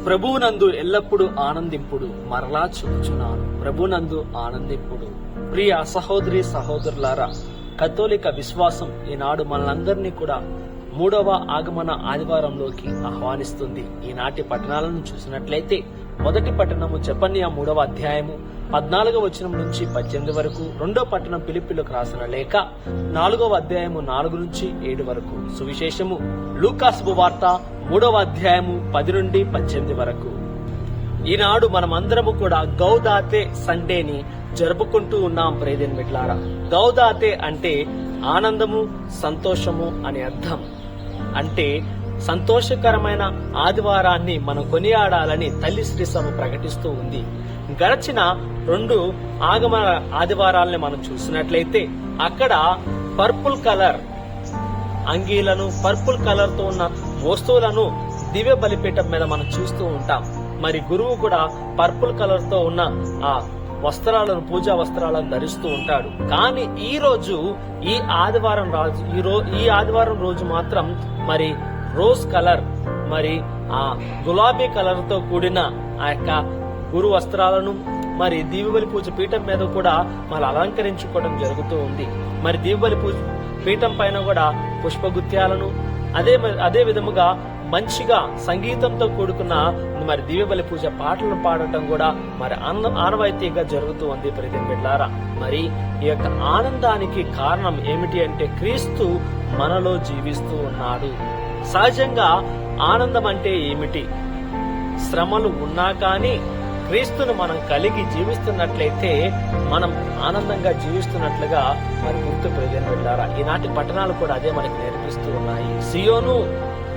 ప్రభువునందు ఎల్లప్పుడూ ఆనందింపుడు, మరలా చెప్పుచున్నాను, ప్రభువునందు ఆనందింపుడు. ప్రియ సహోదరి సహోదరులారా, కథోలిక విశ్వాసం ఈనాడు మనందరినీ కూడా 3వ ఆగమన ఆదివారంలోకి ఆహ్వానిస్తుంది. ఈనాటి పట్టణాలను చూసినట్లయితే మొదటి పట్టణము జెఫన్యా 3వ అధ్యాయము 14వ వచనం నుంచి 18 వరకు, రెండో పట్టణం ఫిలిప్పీలకు రాసిన లేఖ 4వ అధ్యాయము 4 నుంచి 7 వరకు, సువిశేషము లూకా శుభవార్త 3వ అధ్యాయము 10 నుండి 18 వరకు. ఈనాడు మనమందరము కూడా గౌదాతే సండేని జరుపుకుంటూ ఉన్నాం. ప్రియమైన బిడ్డలారా, గౌదాతే అంటే ఆనందము, సంతోషము అని అర్థం. అంటే సంతోషకరమైన ఆదివారాన్ని మనం కొనియాడాలని తల్లి శ్రీ సభ ప్రకటిస్తూ ఉంది. గడిచిన 2 ఆగమన ఆదివారాలని మనం చూసినట్లయితే అక్కడ పర్పుల్ కలర్ అంగీలను, పర్పుల్ కలర్ తో ఉన్న వస్తువులను దివ్య బలిపీఠం మీద మనం చూస్తూ ఉంటాం. మరి గురువు కూడా పర్పుల్ కలర్ తో ఉన్న ఆ వస్త్రాలను, పూజా వస్త్రాలను ధరిస్తూ ఉంటాడు. కానీ ఈ రోజు ఈ ఆదివారం రోజు మాత్రం మరి రోజ్ కలర్, మరి ఆ గులాబీ కలర్ తో కూడిన ఆ యొక్క గురు వస్త్రాలను మరి దీవబలి పూజ పీఠం మీద కూడా మరి అలంకరించుకోవడం జరుగుతూ ఉంది. మరి దీవబలి పూజ పీఠం పైన కూడా పుష్పగుత్యాలను, అదే విధముగా మంచిగా సంగీతంతో కూడుకున్న మరి దివ్యబలి పూజ పాటలు పాడటం కూడా మరి ఆనవాయితీగా జరుగుతూ ఉంది. ప్రియమైన బిడ్డలారా, మరి ఈ యొక్క ఆనందానికి కారణం ఏమిటి అంటే క్రీస్తు మనలో జీవిస్తూ ఉన్నాడు. సహజంగా ఆనందం అంటే ఏమిటి? శ్రమలు ఉన్నా కానీ క్రీస్తును మనం కలిగి జీవిస్తున్నట్లయితే మనం ఆనందంగా జీవిస్తున్నట్లుగా మరి గుర్తు. ప్రియమైన బిడ్డలారా, ఈనాటి పట్టణాలు కూడా అదే మనకి నేర్పిస్తూ ఉన్నాయి. సియోను,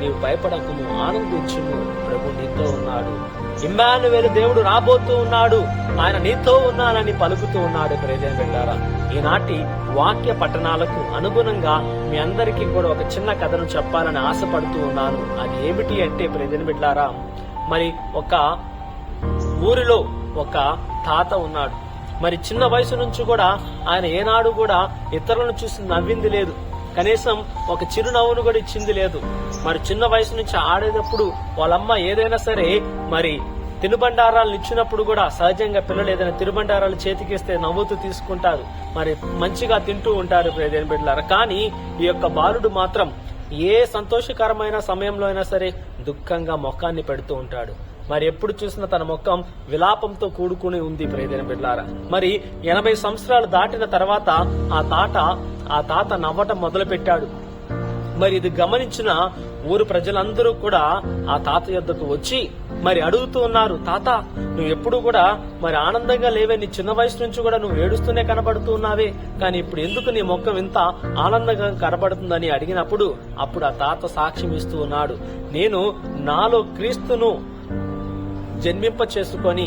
నీవు భయపడకుము, ఆనందించుము, ప్రభు నీతో ఉన్నాడు. ఇమ్మానుయేలు, దేవుడు రాబోతూ ఉన్నాడు, ఆయన నీతో ఉన్నానని పలుకుతూ ఉన్నాడు. ప్రియమైన బిడ్డలారా, ఈనాటి వాక్య పట్టణాలకు అనుగుణంగా మీ అందరికీ కూడా ఒక చిన్న కథను చెప్పాలని ఆశపడుతూ ఉన్నాను. అది ఏమిటి అంటే ప్రియమైన బిడ్డలారా, మరి ఒక ఊరిలో ఒక తాత ఉన్నాడు. మరి చిన్న వయసు నుంచి కూడా ఆయన ఏనాడు కూడా ఇతరులను చూసి నవ్వింది లేదు, కనీసం ఒక చిరునవ్వును కూడా ఇచ్చింది లేదు. మరి చిన్న వయసు నుంచి ఆడేటప్పుడు వాళ్ళమ్మ ఏదైనా సరే మరి తినుబండారాలను ఇచ్చినప్పుడు కూడా సహజంగా పిల్లలు ఏదైనా తినుబండారాలు చేతికిస్తే నవ్వుతూ తీసుకుంటారు, మరి మంచిగా తింటూ ఉంటారు. ప్రియమైన బిడ్డలారా, కానీ ఈ యొక్క బాలుడు మాత్రం ఏ సంతోషకరమైన సమయంలో అయినా సరే దుఃఖంగా ముఖాన్ని పెడుతూ ఉంటాడు. మరి ఎప్పుడు చూసినా తన ముఖం విలాపంతో కూడుకుని ఉంది. ప్రియమైన బిడ్డలారా, మరి 80 సంవత్సరాలు దాటిన తర్వాత ఆ తాత నవ్వటం మొదలు పెట్టాడు. మరి ఇది గమనించిన ఊరు ప్రజలందరూ కూడా ఆ తాత యొద్దకు వచ్చి మరి అడుగుతూ ఉన్నారు, తాత నువ్వు ఎప్పుడు కూడా మరి ఆనందంగా లేవే, నీ చిన్న వయసు నుంచి కూడా నువ్వు ఏడుస్తూనే కనబడుతూ ఉన్నావే, కానీ ఇప్పుడు ఎందుకు నీ ముఖం ఇంత ఆనందంగా కనబడుతుందని అడిగినప్పుడు అప్పుడు ఆ తాత సాక్ష్యం ఇస్తూ ఉన్నాడు, నేను నాలో క్రీస్తును జన్మింప చేసుకొని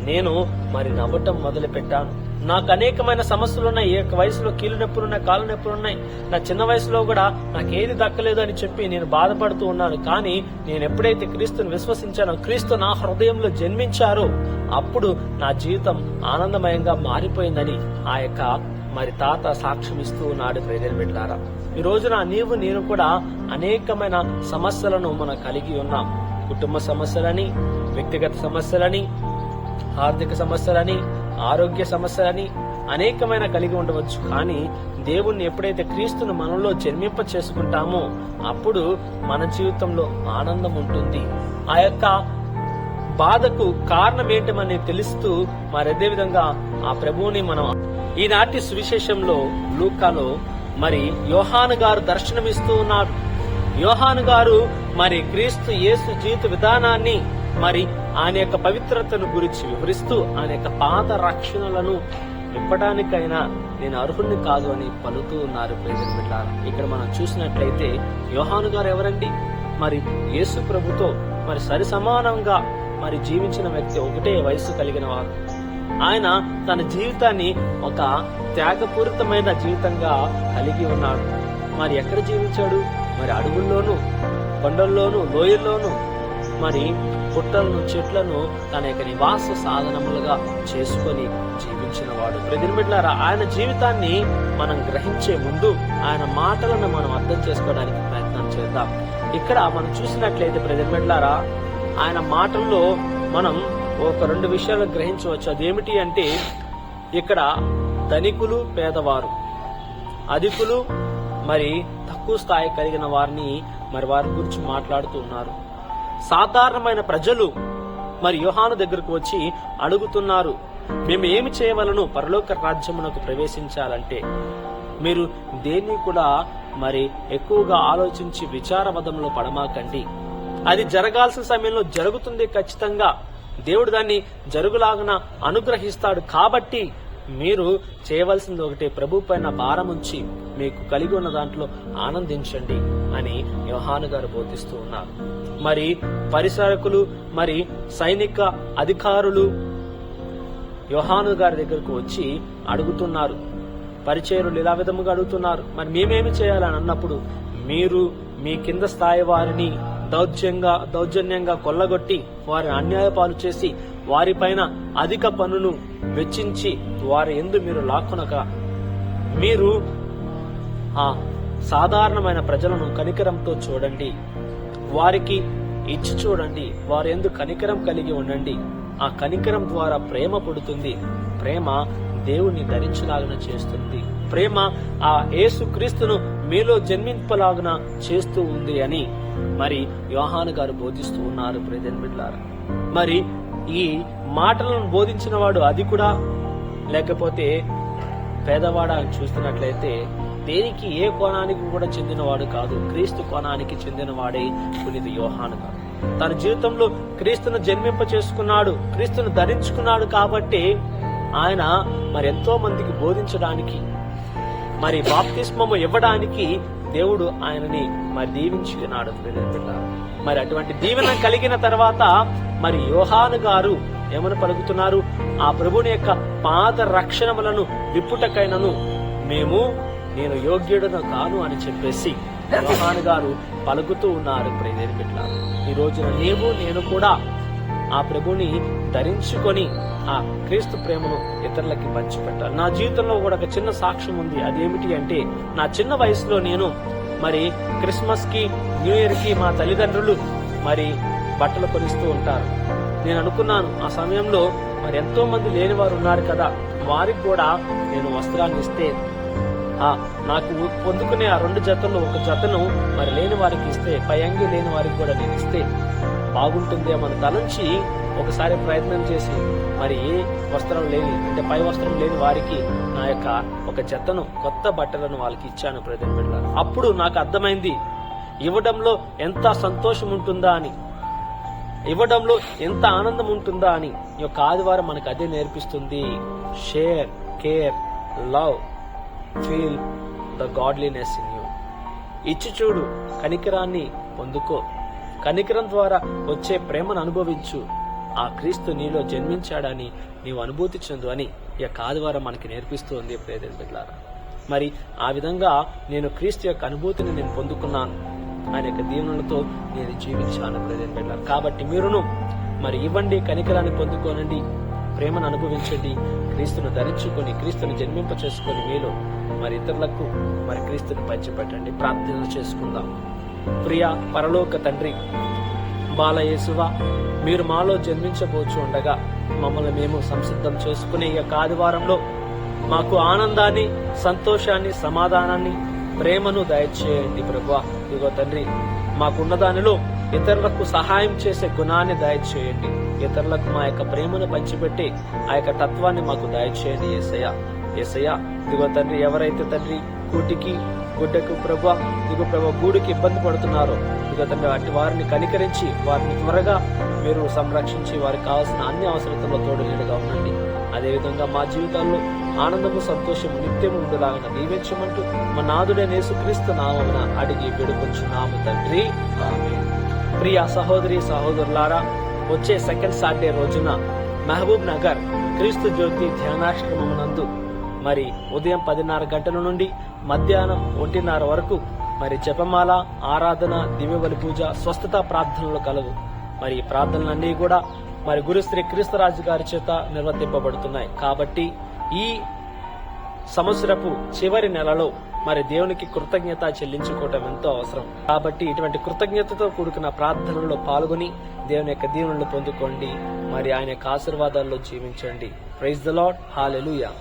నేను మరి నవ్వటం మొదలు పెట్టాను. నాకు అనేకమైన సమస్యలున్నాయి. ఈ యొక్క వయసులో కీలు నొప్పులున్నాయి, కాళ్ళు నొప్పులున్నాయి. నా చిన్న వయసులో కూడా నాకేది దక్కలేదు అని చెప్పి నేను బాధపడుతూ ఉన్నాను. కానీ నేను ఎప్పుడైతే క్రీస్తుని విశ్వసించానో, క్రీస్తు నా హృదయంలో జన్మించారో, అప్పుడు నా జీవితం ఆనందమయంగా మారిపోయిందని ఆ యొక్క మరి తాత సాక్ష్యం ఇస్తూ ఉన్నాడు. ప్రియమైన బిడ్డలారా, ఈ రోజున నీవు నేను కూడా అనేకమైన సమస్యలను మనం కలిగి ఉన్నాం. కుటుంబ సమస్యలని, వ్యక్తిగత సమస్యలని, ఆర్థిక సమస్యలని, ఆరోగ్య సమస్యలని అనేకమైన కలిగి ఉండవచ్చు. కానీ దేవుణ్ణి ఎప్పుడైతే క్రీస్తును మనలో జన్మింప చేసుకుంటామో అప్పుడు మన జీవితంలో ఆనందం ఉంటుంది. ఆ యొక్క బాధకు కారణం ఏంటమని తెలుస్తూ మరి అదే విధంగా ఆ ప్రభువుని మనం ఈనాటి సువిశేషంలో లూకాలో మరి యోహాను గారు దర్శనమిస్తూ ఉన్నాడు. యోహాను గారు మరి క్రీస్తు యేసు జీవిత విధానాన్ని మరి ఆయన యొక్క పవిత్రతను గురించి వివరిస్తూ ఆయన యొక్క పాత రక్షణలను ఇవ్వడానికైనా నేను అర్హుణ్ణి కాదు అని పలుకుతూ ఉన్నారు. ప్రియమైన బిడ్డలారా, ఇక్కడ మనం చూసినట్లయితే యోహాను గారు ఎవరండి? మరి యేసు ప్రభుతో మరి సరి సమానంగా మరి జీవించిన వ్యక్తి, ఒకటే వయసు కలిగిన వారు. ఆయన తన జీవితాన్ని ఒక త్యాగపూరితమైన జీవితంగా కలిగి ఉన్నాడు. మరి ఎక్కడ జీవించాడు? మరి అడవుల్లోనూ, కొండల్లోనూ, లోయల్లోనూ, మరి పుట్టలను, చెట్లను తన యొక్క నివాస సాధనములుగా చేసుకొని జీవించిన వాడు. ప్రియమైన బిడ్డలారా, ఆయన జీవితాన్ని మనం గ్రహించే ముందు ఆయన మాటలను మనం అర్థం చేసుకోవడానికి ప్రయత్నం చేద్దాం. ఇక్కడ మనం చూసినట్లయితే ప్రియమైన బిడ్డలారా, ఆయన మాటల్లో మనం ఒక 2 విషయాలు గ్రహించవచ్చు. అదేమిటి అంటే, ఇక్కడ ధనికులు, పేదవారు, అధికులు, మరి తక్కువ స్థాయి కలిగిన వారిని మరి వారి గురించి మాట్లాడుతూ ఉన్నారు. సాధారణమైన ప్రజలు మరి యోహాను దగ్గరకు వచ్చి అడుగుతున్నారు, మేము ఏమి చేయవలను పరలోక రాజ్యమునకు ప్రవేశించాలంటే? మీరు దేన్ని కూడా మరి ఎక్కువగా ఆలోచించి విచారవదంలో పడమాకండి. అది జరగాల్సిన సమయంలో జరుగుతుంది ఖచ్చితంగా. దేవుడు దాన్ని జరుగులాగున అనుగ్రహిస్తాడు. కాబట్టి మీరు చేయవలసింది ఒకటే, ప్రభు పైన భారం ఉంచి మీకు కలిగి ఉన్న దాంట్లో ఆనందించండి అని యోహాను గారు బోధిస్తూ ఉన్నారు. మరి పరిచారకులు, మరి సైనిక అధికారులు యోహాను గారి దగ్గరకు వచ్చి అడుగుతున్నారు. పరిచయులు ఇలా విధముగా అడుగుతున్నారు, మరి మేమేమి చేయాలని అన్నప్పుడు, మీరు మీ కింద స్థాయి వారిని దౌర్జన్యంగా కొల్లగొట్టి వారిని అన్యాయపాలు చేసి వారిపైన అధిక పన్నును వెచ్చించి వారి యందు మీరు లాక్కునక, మీరు ఆ సాధారణమైన ప్రజలను కనికరంతో చూడండి, వారికి ఇచ్చి చూడండి, వారి యందు కనికరం కలిగి ఉండండి. ఆ కనికరం ద్వారా ప్రేమ పుడుతుంది. ప్రేమ దేవుణ్ణి ధరించలాగున చేస్తుంది. ప్రేమ ఆ యేసు క్రీస్తును మీలో జన్మింపలాగున చేస్తూ ఉంది అని మరి యోహాను గారు బోధిస్తూ ఉన్నారు. ప్రియమైన బిడ్డలారా, మరి ఈ మాటలను బోధించిన వాడు అది కూడా లేకపోతే పేదవాడా అని చూస్తున్నట్లయితే దేనికి ఏ కోణానికి కూడా చెందినవాడు కాదు, క్రీస్తు కోణానికి చెందినవాడే పునీత యోహాను గారు. తన జీవితంలో క్రీస్తును జన్మింప చేసుకున్నాడు, క్రీస్తును ధరించుకున్నాడు. కాబట్టి ఆయన మరి ఎంతో మందికి బోధించడానికి, మరి బాప్తిస్మము ఇవ్వడానికి దేవుడు ఆయనని మరి దీవించుకున్నాడు. మరి అటువంటి దీవెన కలిగిన తర్వాత మరి యోహాను గారు ఏమని పలుకుతున్నారు? ఆ ప్రభుని యొక్క పాద రక్షణములను విప్పుటకైనను నేను యోగ్యుడను కాను అని చెప్పేసి యోహాను గారు పలుకుతూ ఉన్నారు. ప్రియమైన బిడ్డలారా, ఈ రోజున నేను కూడా ఆ ప్రభుని ధరించుకొని ఆ క్రీస్తు ప్రేమను ఇతరులకి పంచిపెట్టాలి. నా జీవితంలో కూడా ఒక చిన్న సాక్ష్యం ఉంది. అదేమిటి అంటే, నా చిన్న వయసులో నేను మరి క్రిస్మస్ కి, న్యూ ఇయర్ కి మా తల్లిదండ్రులు మరి బట్టలు కొనిస్తూ ఉంటారు. నేను అనుకున్నాను, ఆ సమయంలో మరి ఎంతో మంది లేని వారు ఉన్నారు కదా, వారికి కూడా నేను వస్త్రాన్ని ఇస్తే, నాకు పొందుకునే ఆ 2 జతల్లో ఒక జతను మరి లేని వారికి ఇస్తే, పై అంగి లేని వారికి కూడా నేను ఇస్తే బాగుంటుందేమని తలంచి ఒకసారి ప్రయత్నం చేసి మరి ఏ వస్త్రం లేని, అంటే పై వస్త్రం లేని వారికి నా యొక్క ఒక జతను, కొత్త బట్టలను వాళ్ళకి ఇచ్చాను. ప్రజలు అప్పుడు నాకు అర్థమైంది, ఇవ్వడంలో ఎంత సంతోషం ఉంటుందా అని, ఇవ్వడంలో ఎంత ఆనందం ఉంటుందా అని. ఈ యొక్క ఆదివారం మనకు అదే నేర్పిస్తుంది. Share, care, love, feel the godliness in you. ఇచ్చి చూడు, కనికరాన్ని పొందుకో, కనికరం ద్వారా వచ్చే ప్రేమను అనుభవించు. ఆ క్రీస్తు నీలో జన్మించాడని నీవు అనుభూతి చెందు అని ఈ యొక్క ఆదివారం మనకి నేర్పిస్తుంది. ప్రియమైన బిడ్డలారా, మరి ఆ విధంగా నేను క్రీస్తు యొక్క అనుభూతిని నేను పొందుకున్నాను. ఆయన యొక్క దీవెనలతో నేను జీవించాను. ప్రియమైన బిడ్డలారా, కాబట్టి మీరును మరి ఇవ్వండి, కనికరాన్ని పొందుకోనండి, ప్రేమను అనుభవించండి, క్రీస్తును ధరించుకొని, క్రీస్తును జన్మింప చేసుకొని మీలో మరి ఇతరులకు మరి క్రీస్తుని పంచిపెట్టండి. ప్రార్థన చేసుకుందాం. ప్రియ పరలోక తండ్రి, బాలయేసువా, మీరు మాలో జన్మించబోచు ఉండగా మమ్మల్ని మేము సంసిద్ధం చేసుకునే ఈ యొక్క ఆదివారంలో మాకు ఆనందాన్ని, సంతోషాన్ని, సమాధానాన్ని, ప్రేమను దయచేయండి ప్రభువా. ఇదిగో తండ్రి, మాకున్న దానిలో ఇతరులకు సహాయం చేసే గుణాన్ని దయచేయండి. ఇతరులకు మా యొక్క ప్రేమను పంచిపెట్టి ఆ యొక్క తత్వాన్ని మాకు దయచేయండి. యేసయ్యా, ఇదిగో తండ్రి, ఎవరైతే తండ్రి కూటికి, గుడ్డకు ప్రభువా, ఇదిగో ప్రభు గూడికి ఇబ్బంది పడుతున్నారో, ఇదిగో తండ్రి, అటు వారిని కనికరించి వారిని త్వరగా మీరు సంరక్షించి వారికి కావాల్సిన అన్ని అవసరతల్లో తోడుగా ఉండండి. అదేవిధంగా మా జీవితాల్లో ఆనందము, సంతోషము నిత్యము ఉండలాగా దీవించమంటూ మా నాథుడైన యేసుక్రీస్తు నామమున అడిగి వేడుకొంచున్నాము తండ్రి, ఆమేన్. ప్రియ సహోదరి సహోదరులారా, వచ్చే సెకండ్ సాటర్డే రోజున మహబూబ్ నగర్ క్రీస్తు జ్యోతి ధ్యానాశ్రమమునందు మరి ఉదయం 10:30 గంటల నుండి మధ్యాహ్నం 1:30 వరకు మరి జపమాల, ఆరాధన, దివ్యబలి పూజ, స్వస్థత ప్రార్థనలు కలవు. మరి ఈ ప్రార్థనలన్నీ కూడా మరి గురుశ్రీ క్రీస్తురాజు గారి చేత నిర్వర్తింపబడుతున్నాయి. కాబట్టి ఈ సంవత్సరపు చివరి నెలలో మరి దేవునికి కృతజ్ఞత చెల్లించుకోవటం ఎంతో అవసరం. కాబట్టి ఇటువంటి కృతజ్ఞతతో కూడుకున్న ప్రార్థనలో పాల్గొని దేవుని యొక్క దీవెనలు పొందుకోండి. మరి ఆయన యొక్క ఆశీర్వాదాల్లో జీవించండి. Praise the lord. హల్లెలూయా.